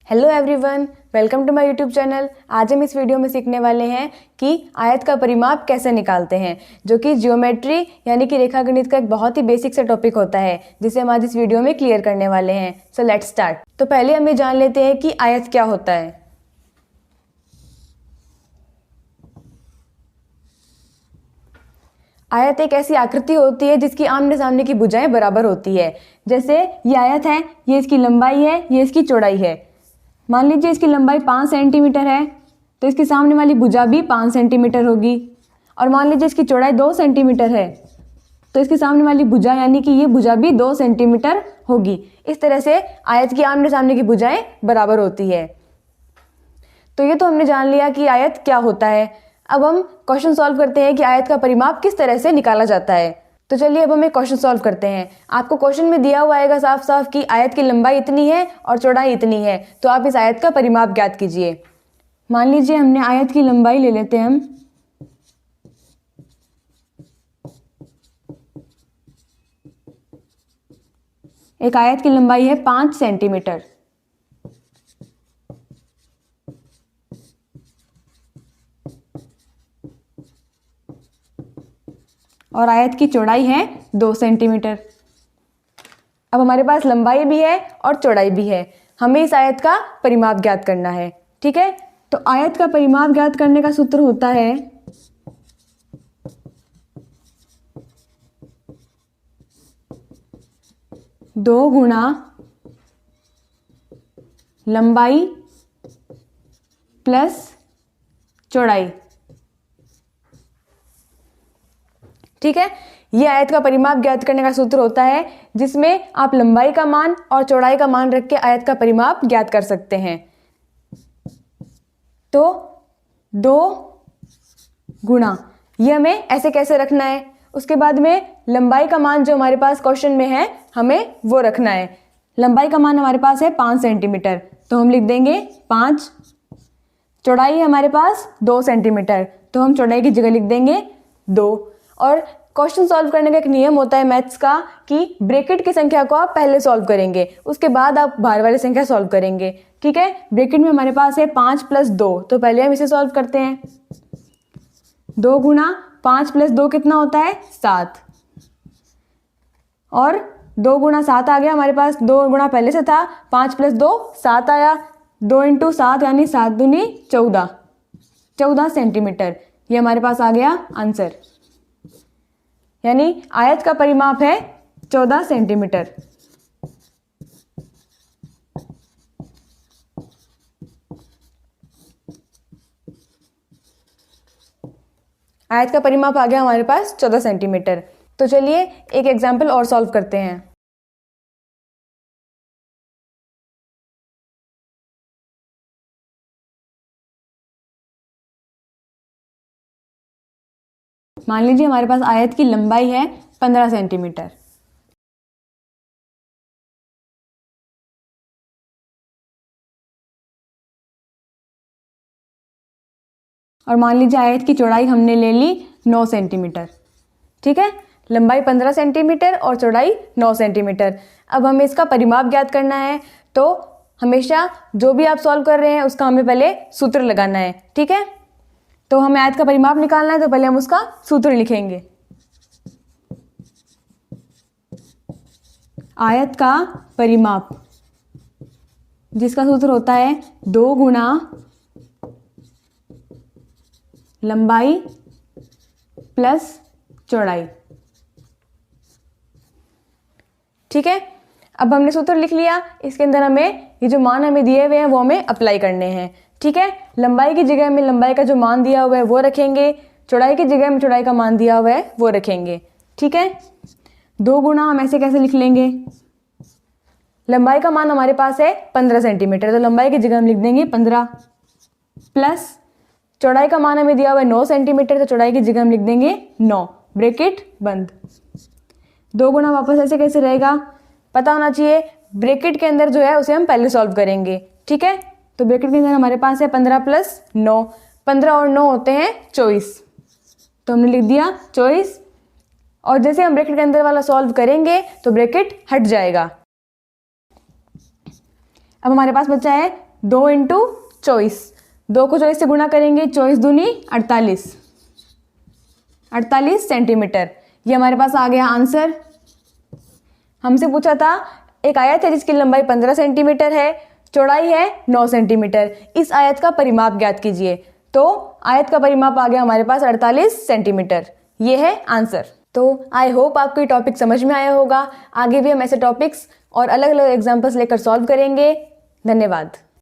Hello everyone, welcome to my YouTube channel. आज हम इस वीडियो में सीखने वाले हैं कि आयत का परिमाप कैसे निकालते हैं, जो कि जियोमेट्री यानी कि रेखागणित का एक बहुत ही बेसिक सा टॉपिक होता है, जिसे हम आज इस वीडियो में क्लियर करने वाले हैं। So let's start. तो पहले हम ये जान लेते हैं कि आयत क्या होता है। आयत एक ऐसी आकृति होती है जिसकी आमने सामने की भुजाएं बराबर होती है। जैसे ये आयत है, ये इसकी लंबाई है, ये इसकी चौड़ाई है। मान लीजिए इसकी लंबाई 5 सेंटीमीटर है, तो इसके सामने वाली भुजा भी 5 सेंटीमीटर होगी। और मान लीजिए इसकी चौड़ाई 2 सेंटीमीटर है, तो इसके सामने वाली भुजा यानी कि ये भुजा भी 2 सेंटीमीटर होगी। इस तरह से आयत की आमने सामने की भुजाएं बराबर होती है। तो ये तो हमने जान लिया कि आयत क्या होता है। अब हम क्वेश्चन सॉल्व करते हैं कि आयत का परिमाप किस तरह से निकाला जाता है। तो चलिए अब हम एक क्वेश्चन सॉल्व करते हैं। आपको क्वेश्चन में दिया हुआ आएगा साफ साफ कि आयत की लंबाई इतनी है और चौड़ाई इतनी है, तो आप इस आयत का परिमाप ज्ञात कीजिए। मान लीजिए हमने आयत की लंबाई ले लेते हैं हम। एक आयत की लंबाई है 5 सेंटीमीटर। और आयत की चौड़ाई है 2 सेंटीमीटर। अब हमारे पास लंबाई भी है और चौड़ाई भी है, हमें इस आयत का परिमाप ज्ञात करना है। ठीक है, तो आयत का परिमाप ज्ञात करने का सूत्र होता है दो गुणा लंबाई प्लस चौड़ाई। ठीक है, यह आयत का परिमाप ज्ञात करने का सूत्र होता है, जिसमें आप लंबाई का मान और चौड़ाई का मान रख के आयत का परिमाप ज्ञात कर सकते हैं। तो 2 गुणा, ये हमें ऐसे कैसे रखना है। उसके बाद में लंबाई का मान जो हमारे पास क्वेश्चन में है, हमें वो रखना है। लंबाई का मान हमारे पास है 5 सेंटीमीटर, तो हम लिख देंगे 5। चौड़ाई है हमारे पास 2 सेंटीमीटर, तो हम चौड़ाई की जगह लिख देंगे 2। और क्वेश्चन सॉल्व करने का एक नियम होता है मैथ्स का कि ब्रैकेट की संख्या को आप पहले सॉल्व करेंगे, उसके बाद आप बाहर वाली संख्या सॉल्व करेंगे। ठीक है, ब्रैकेट में हमारे पास है 5 + 2, तो पहले हम इसे सॉल्व करते हैं। 2 गुणा 5 + 2 कितना होता है? 7। और 2 गुणा 7 आ गया हमारे पास। 2 गुणा पहले से था, 5 + 2 7 आया। 2 × 7 यानी 7 दूनी 14 सेंटीमीटर। ये हमारे पास आ गया आंसर। यानी आयत का परिमाप है 14 सेंटीमीटर। आयत का परिमाप आ गया हमारे पास 14 सेंटीमीटर। तो चलिए एक एग्जाम्पल और सॉल्व करते हैं। मान लीजिए हमारे पास आयत की लंबाई है 15 सेंटीमीटर। और मान लीजिए आयत की चौड़ाई हमने ले ली 9 सेंटीमीटर। ठीक है, लंबाई 15 सेंटीमीटर और चौड़ाई 9 सेंटीमीटर। अब हमें इसका परिमाप ज्ञात करना है, तो हमेशा जो भी आप सॉल्व कर रहे हैं उसका हमें पहले सूत्र लगाना है। ठीक है, तो हमें आयत का परिमाप निकालना है, तो पहले हम उसका सूत्र लिखेंगे। आयत का परिमाप, जिसका सूत्र होता है 2 गुणा लंबाई प्लस चौड़ाई। ठीक है, अब हमने सूत्र लिख लिया। इसके अंदर हमें ये जो मान हमें दिए हुए हैं वो हमें अप्लाई करने हैं। ठीक है, लंबाई की जगह में लंबाई का जो मान दिया हुआ है वो रखेंगे, चौड़ाई की जगह में चौड़ाई का मान दिया हुआ है वो रखेंगे। ठीक है, 2 गुणा हम ऐसे कैसे लिख लेंगे। लंबाई का मान हमारे पास है 15 सेंटीमीटर, तो लंबाई की जगह हम लिख देंगे 15, प्लस चौड़ाई का मान हमें दिया हुआ है 9 सेंटीमीटर, तो चौड़ाई की जगह हम लिख देंगे 9, ब्रैकेट बंद। 2 गुणा वापस ऐसे कैसे रहेगा, पता होना चाहिए। ब्रैकेट के अंदर जो है उसे हम पहले सॉल्व करेंगे। ठीक है, तो ब्रैकेट के अंदर हमारे पास है 15 + 9, 15 और 9 होते हैं 24, तो हमने लिख दिया 24। और जैसे हम ब्रैकेट के अंदर वाला सॉल्व करेंगे तो ब्रैकेट हट जाएगा। अब हमारे पास बचा है 2 इंटू 24, 2 को 24 से गुणा करेंगे, 24 दूनी 48 सेंटीमीटर। ये हमारे पास आ गया आंसर। हमसे पूछा था एक आयत है जिसकी लंबाई 15 सेंटीमीटर है, चौड़ाई है 9 सेंटीमीटर, इस आयत का परिमाप ज्ञात कीजिए। तो आयत का परिमाप आ गया हमारे पास 48 सेंटीमीटर। ये है आंसर। तो आई होप आपको ये टॉपिक समझ में आया होगा। आगे भी हम ऐसे टॉपिक्स और अलग अलग एग्जाम्पल्स लेकर सॉल्व करेंगे। धन्यवाद।